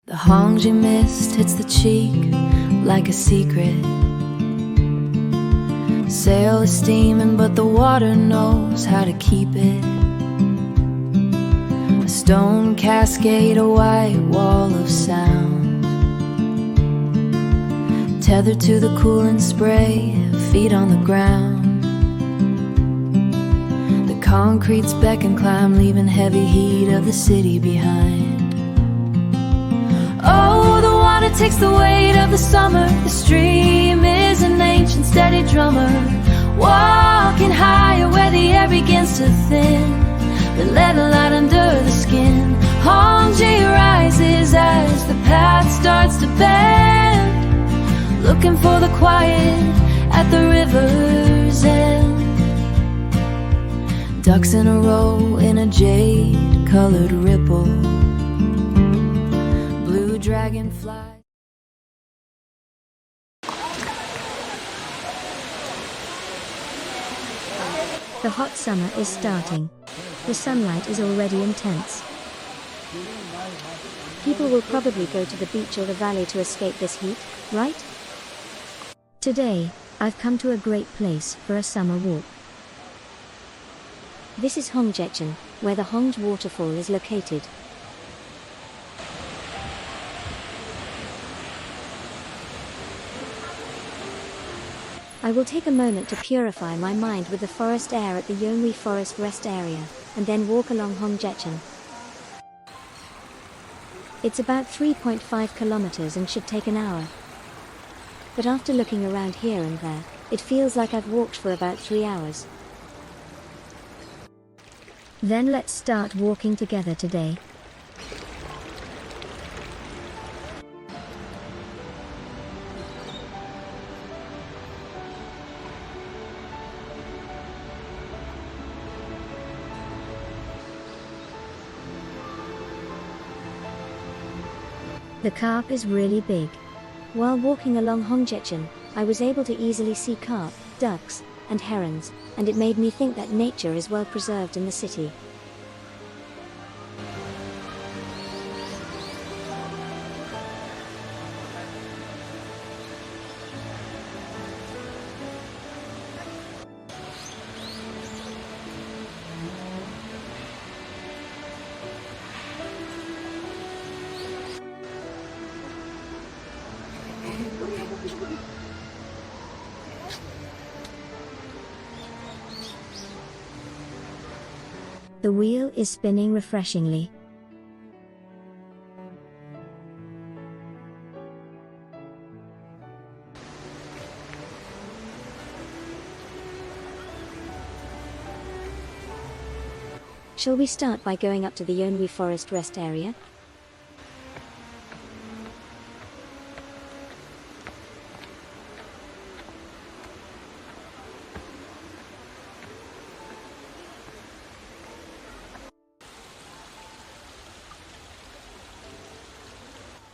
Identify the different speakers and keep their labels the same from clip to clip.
Speaker 1: The Hongje mist hits the cheek like a secret. Sail is steaming, but the water knows how to keep it. A stone cascade, a white wall of sound, tethered to the cooling spray, feet on the ground. The concrete's beck and climb, leaving heavy heat of the city behind. Oh, the water takes the weight of the summer. The stream is an ancient steady drummer, walking higher where the air begins to thin, but let a light under the skin. Hongje rises as the path starts to bend, looking for the quiet at the river's end. Ducks in a row in a jade-colored ripple, blue dragonfly.
Speaker 2: The hot summer is starting. The sunlight is already intense. People will probably go to the beach or the valley to escape this heat, right? Today, I've come to a great place for a summer walk. This is Hongjecheon, where the Hongje Waterfall is located. I will take a moment to purify my mind with the forest air at the Yeonhui Forest Rest Area, and then walk along Hongjecheon. It's about 3.5 kilometers and should take an hour. But after looking around here and there, it feels like I've walked for about 3 hours. Then let's start walking together today. The carp is really big. While walking along Hongjecheon, I was able to easily see carp, ducks, and herons, and it made me think that nature is well preserved in the city. The wheel is spinning refreshingly. Shall we start by going up to the Yeonhui Forest Rest Area?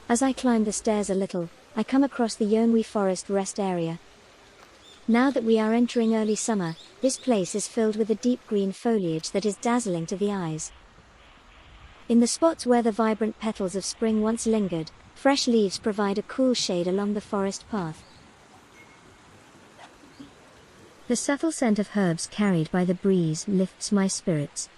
Speaker 2: As I climb the stairs a little, I come across the Yeonhui Forest Rest Area. Now that we are entering early summer, this place is filled with a deep green foliage that is dazzling to the eyes. In the spots where the vibrant petals of spring once lingered, fresh leaves provide a cool shade along the forest path. The subtle scent of herbs carried by the breeze lifts my spirits.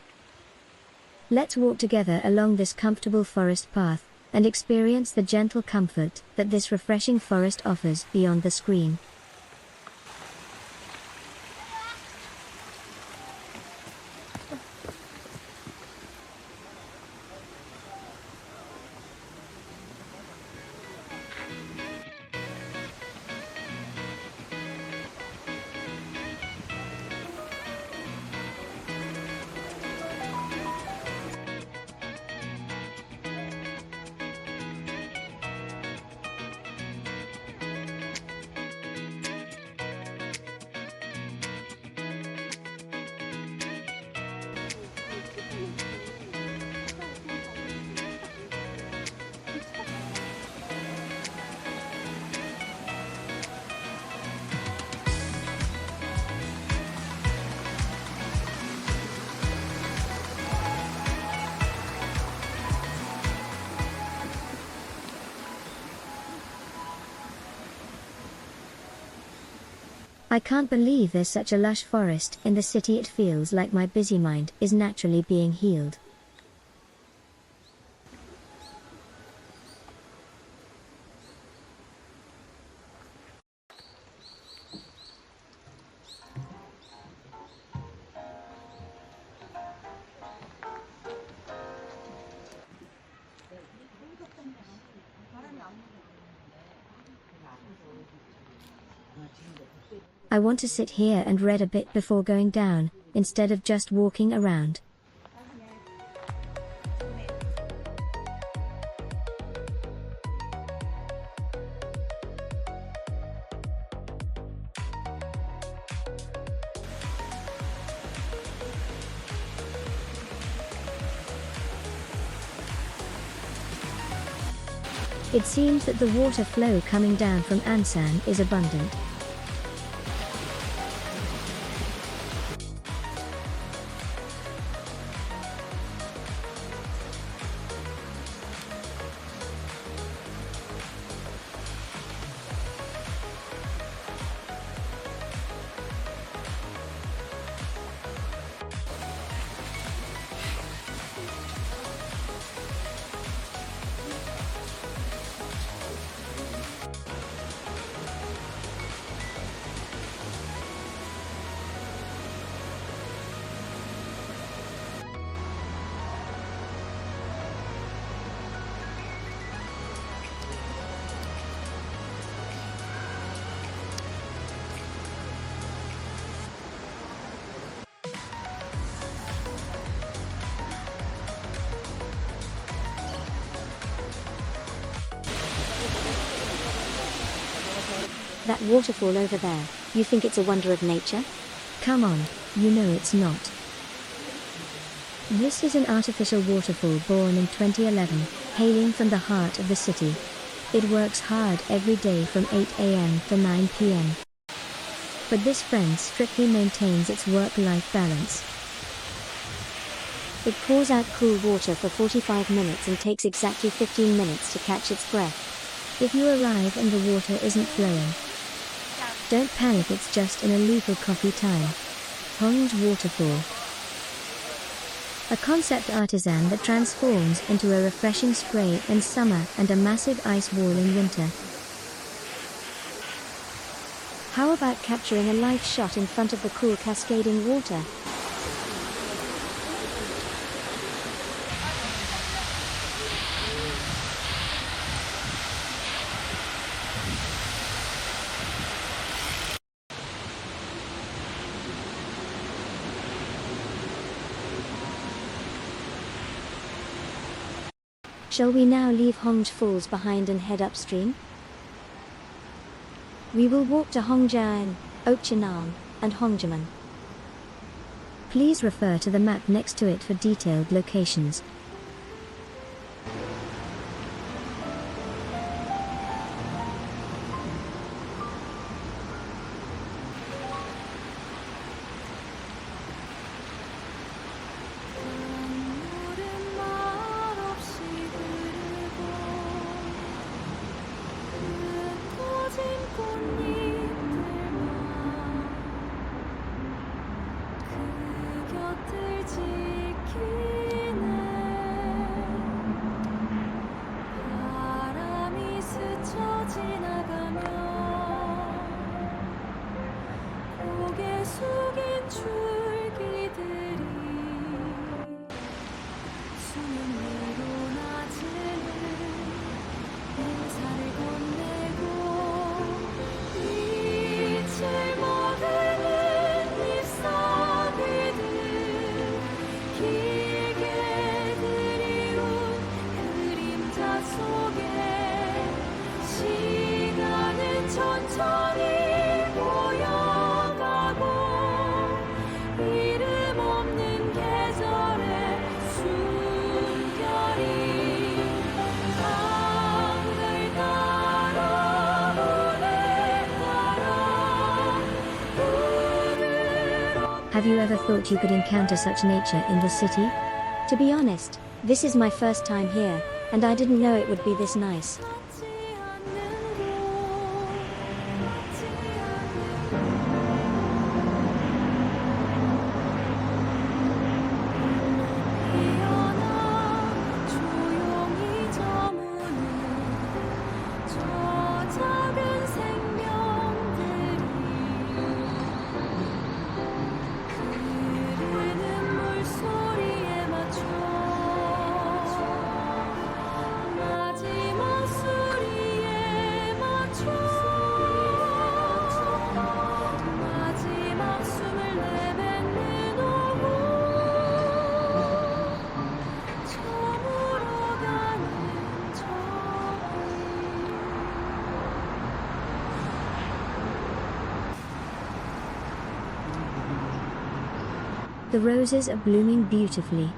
Speaker 2: Let's walk together along this comfortable forest path, and experience the gentle comfort that this refreshing forest offers beyond the screen. I can't believe there's such a lush forest in the city. It feels like my busy mind is naturally being healed. I want to sit here and read a bit before going down, instead of just walking around. It seems that the water flow coming down from Ansan is abundant. That waterfall over there, you think it's a wonder of nature? Come on, you know it's not. This is an artificial waterfall born in 2011, hailing from the heart of the city. It works hard every day from 8 a.m. to 9 p.m. But this friend strictly maintains its work-life balance. It pours out cool water for 45 minutes and takes exactly 15 minutes to catch its breath. If you arrive and the water isn't flowing, don't panic, it's just an illegal coffee time. Hongje Waterfall. A concept artisan that transforms into a refreshing spray in summer and a massive ice wall in winter. How about capturing a live shot in front of the cool cascading water? Shall we now leave Hongje Falls behind and head upstream? We will walk to Hongjecheon, Okcheonam, and Hongjimun. Please refer to the map next to it for detailed locations. Have you ever thought you could encounter such nature in the city? To be honest, this is my first time here, and I didn't know it would be this nice. The roses are blooming beautifully.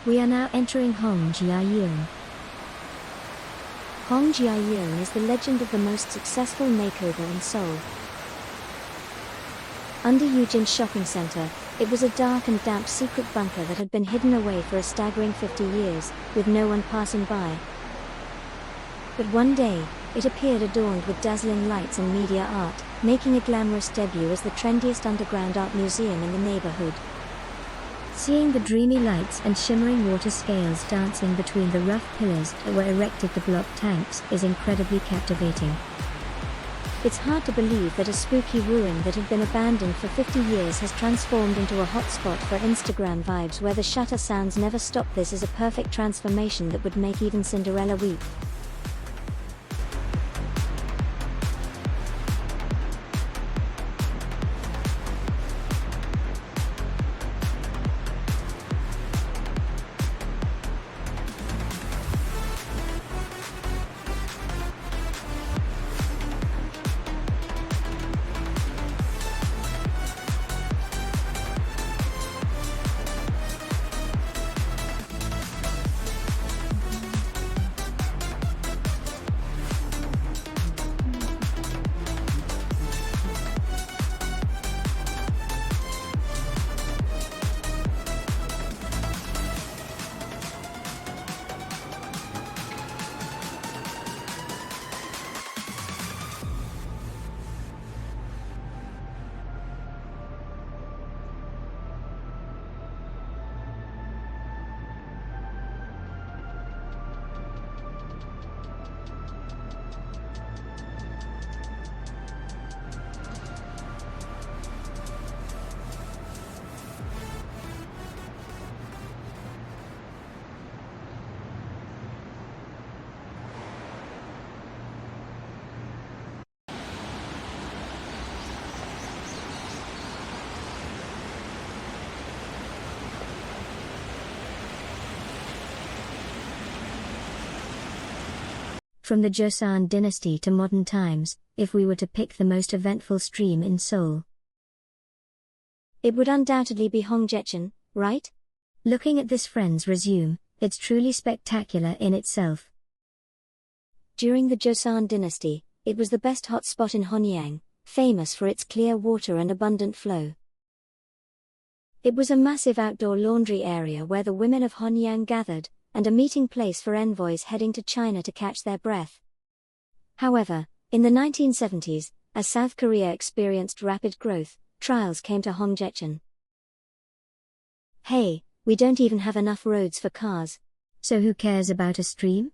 Speaker 2: We are now entering Hongje Yuyeon. Hongje Yuyeon is the legend of the most successful makeover in Seoul. Under Eugene Shopping Center, it was a dark and damp secret bunker that had been hidden away for a staggering 50 years, with no one passing by. But one day, it appeared adorned with dazzling lights and media art, making a glamorous debut as the trendiest underground art museum in the neighborhood. Seeing the dreamy lights and shimmering water scales dancing between the rough pillars that were erected to block tanks is incredibly captivating. It's hard to believe that a spooky ruin that had been abandoned for 50 years has transformed into a hotspot for Instagram vibes where the shutter sounds never stop. This is a perfect transformation that would make even Cinderella weep. From the Joseon dynasty to modern times, if we were to pick the most eventful stream in Seoul, it would undoubtedly be Hongjecheon, right? Looking at this friend's resume, it's truly spectacular in itself. During the Joseon dynasty, it was the best hot spot in Hanyang, famous for its clear water and abundant flow. It was a massive outdoor laundry area where the women of Hanyang gathered, and a meeting place for envoys heading to China to catch their breath. However, in the 1970s, as South Korea experienced rapid growth, trials came to Hongjecheon. Hey, we don't even have enough roads for cars. So who cares about a stream?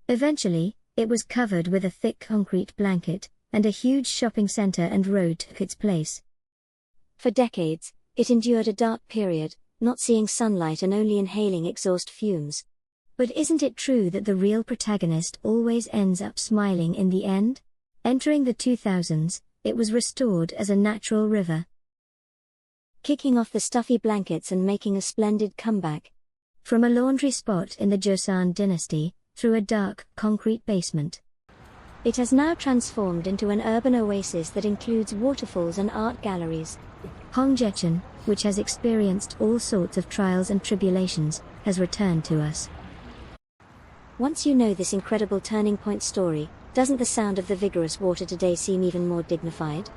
Speaker 2: Eventually, it was covered with a thick concrete blanket, and a huge shopping center and road took its place. For decades, it endured a dark period, not seeing sunlight and only inhaling exhaust fumes. But isn't it true that the real protagonist always ends up smiling in the end? Entering the 2000s, it was restored as a natural river, kicking off the stuffy blankets and making a splendid comeback. From a laundry spot in the Joseon dynasty, through a dark, concrete basement, it has now transformed into an urban oasis that includes waterfalls and art galleries. Hongjecheon, which has experienced all sorts of trials and tribulations, has returned to us. Once you know this incredible turning point story, doesn't the sound of the vigorous water today seem even more dignified?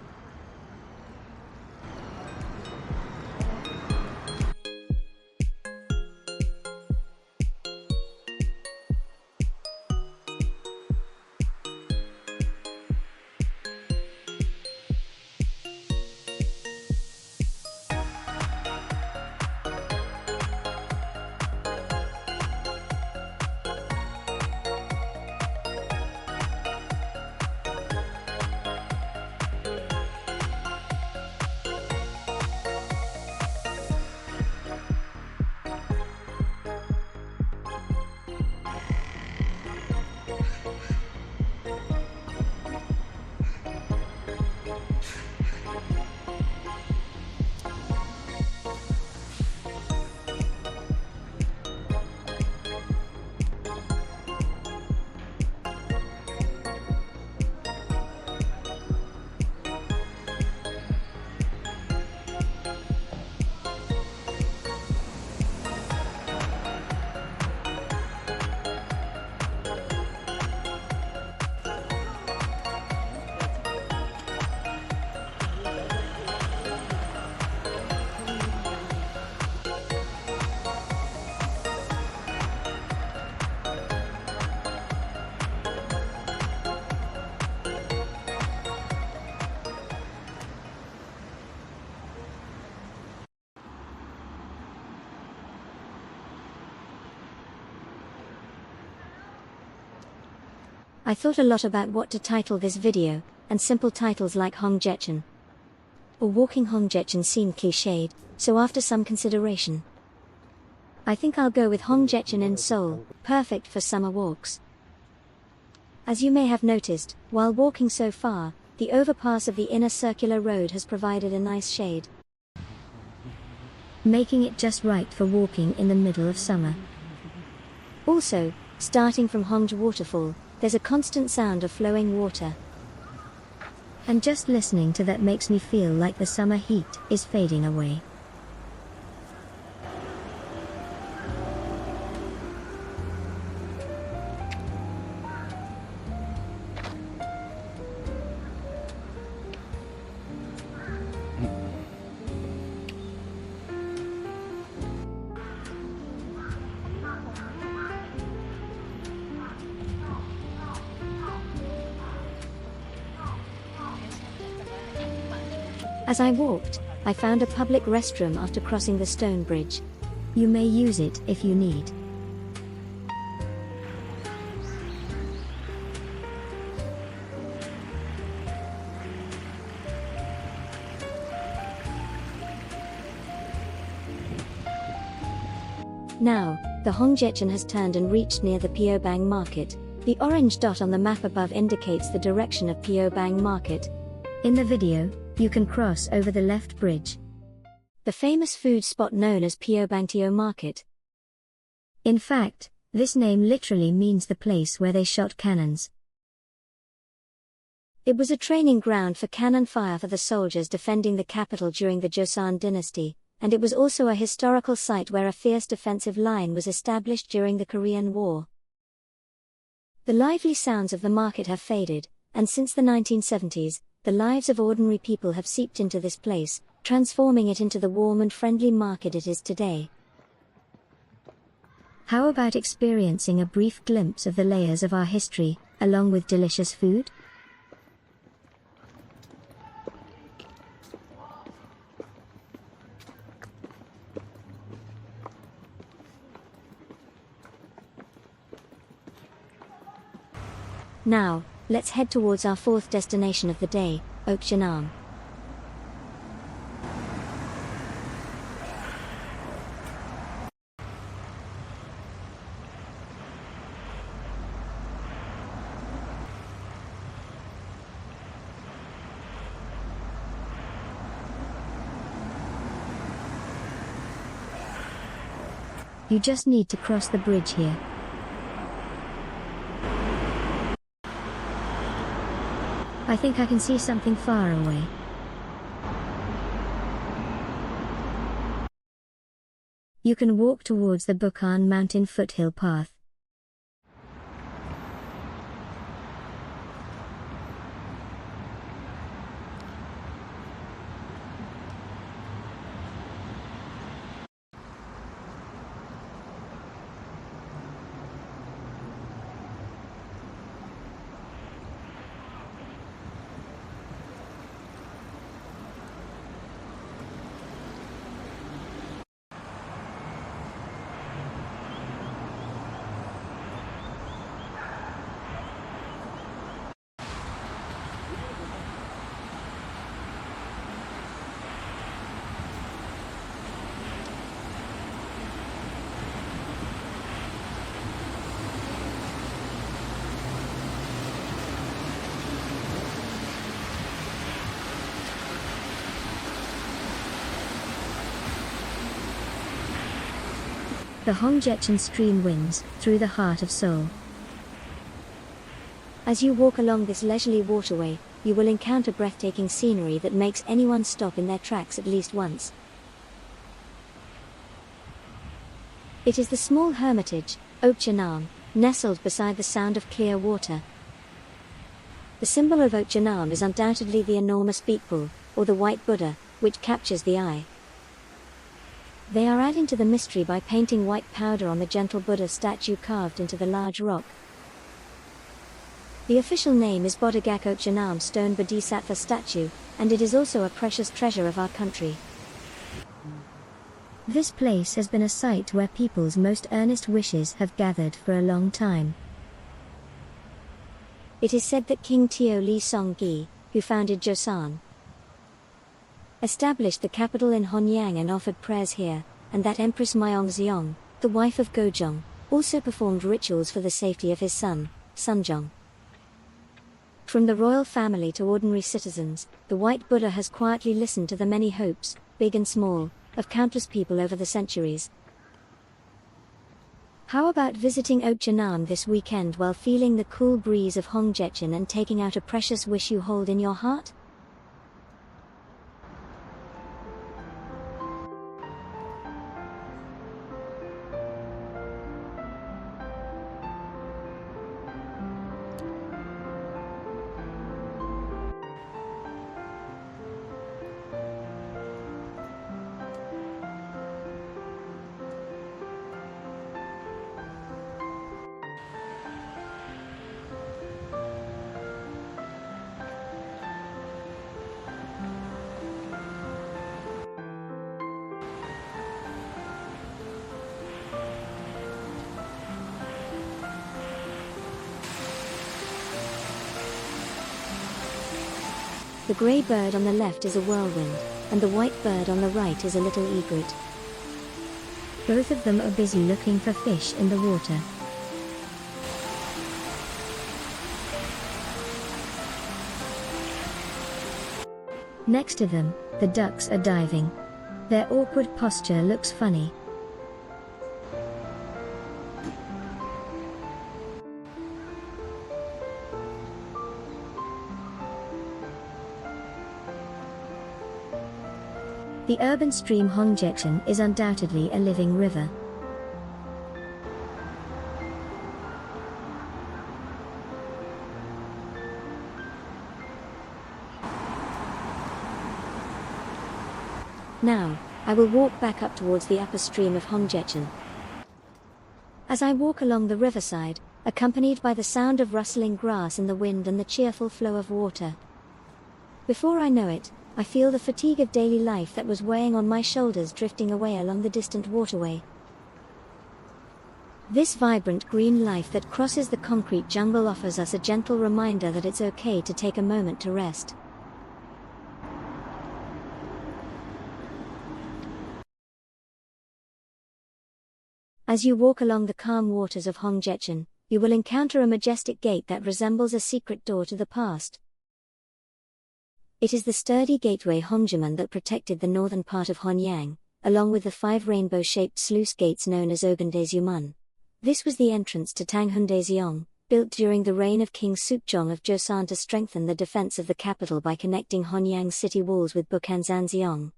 Speaker 2: I thought a lot about what to title this video, and simple titles like Hongjecheon or Walking Hongjecheon seemed cliched, so after some consideration, I think I'll go with Hongjecheon in Seoul, perfect for summer walks. As you may have noticed, while walking so far, the overpass of the inner circular road has provided a nice shade, making it just right for walking in the middle of summer. Also, starting from Hongje Waterfall, there's a constant sound of flowing water. And just listening to that makes me feel like the summer heat is fading away. As I walked, I found a public restroom after crossing the stone bridge. You may use it if you need. Now, the Hongjecheon has turned and reached near the Pobangteo Market. The orange dot on the map above indicates the direction of Pobangteo Market. In the video, you can cross over the left bridge, the famous food spot known as Pobangteo Market. In fact, this name literally means the place where they shot cannons. It was a training ground for cannon fire for the soldiers defending the capital during the Joseon dynasty, and it was also a historical site where a fierce defensive line was established during the Korean War. The lively sounds of the market have faded, and since the 1970s, the lives of ordinary people have seeped into this place, transforming it into the warm and friendly market it is today. How about experiencing a brief glimpse of the layers of our history, along with delicious food? Now, let's head towards our fourth destination of the day, Okcheonam. You just need to cross the bridge here. I think I can see something far away. You can walk towards the Bukhan Mountain foothill path. The Hongjecheon stream winds through the heart of Seoul. As you walk along this leisurely waterway, you will encounter breathtaking scenery that makes anyone stop in their tracks at least once. It is the small hermitage, Okcheonam, nestled beside the sound of clear water. The symbol of Okcheonam is undoubtedly the enormous beakpool, or the white Buddha, which captures the eye. They are adding to the mystery by painting white powder on the gentle Buddha statue carved into the large rock. The official name is Bodhigak Okcheonam Stone Bodhisattva Statue, and it is also a precious treasure of our country. This place has been a site where people's most earnest wishes have gathered for a long time. It is said that King Teo Lee Song-gi, who founded Joseon, established the capital in Hanyang and offered prayers here, and that Empress Myeongseong, the wife of Gojong, also performed rituals for the safety of his son, Sunjong. From the royal family to ordinary citizens, the White Buddha has quietly listened to the many hopes, big and small, of countless people over the centuries. How about visiting Okcheonam this weekend while feeling the cool breeze of Hongjecheon and taking out a precious wish you hold in your heart? The grey bird on the left is a whirlwind, and the white bird on the right is a little egret. Both of them are busy looking for fish in the water. Next to them, the ducks are diving. Their awkward posture looks funny. The urban stream Hongjecheon is undoubtedly a living river. Now, I will walk back up towards the upper stream of Hongjecheon. As I walk along the riverside, accompanied by the sound of rustling grass in the wind and the cheerful flow of water, before I know it, I feel the fatigue of daily life that was weighing on my shoulders drifting away along the distant waterway. This vibrant green life that crosses the concrete jungle offers us a gentle reminder that it's okay to take a moment to rest. As you walk along the calm waters of Hongjecheon, you will encounter a majestic gate that resembles a secret door to the past. It is the sturdy gateway Hongjimun that protected the northern part of Hanyang, along with the 5 rainbow-shaped sluice gates known as Ogandaesumun. This was the entrance to Tanghundaeseong, built during the reign of King Sukjong of Joseon to strengthen the defense of the capital by connecting Hanyang city walls with Bukhansanseong.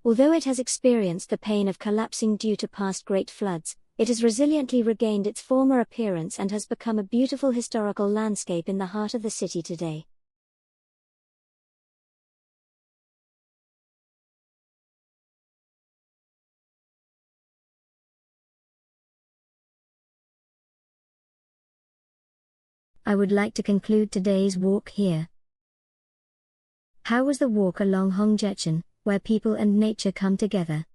Speaker 2: Although it has experienced the pain of collapsing due to past great floods, it has resiliently regained its former appearance and has become a beautiful historical landscape in the heart of the city today. I would like to conclude today's walk here. How was the walk along Hongjecheon, where people and nature come together?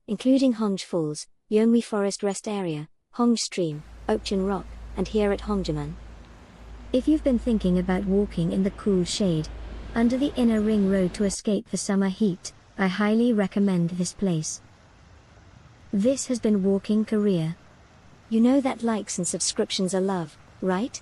Speaker 2: Including Hongje Falls, Yeonhui Forest Rest Area, Hongje Stream, Okcheon Rock, and here at Hongjimun. If you've been thinking about walking in the cool shade, under the inner ring road to escape the summer heat, I highly recommend this place. This has been Walking Korea. You know that likes and subscriptions are love, right?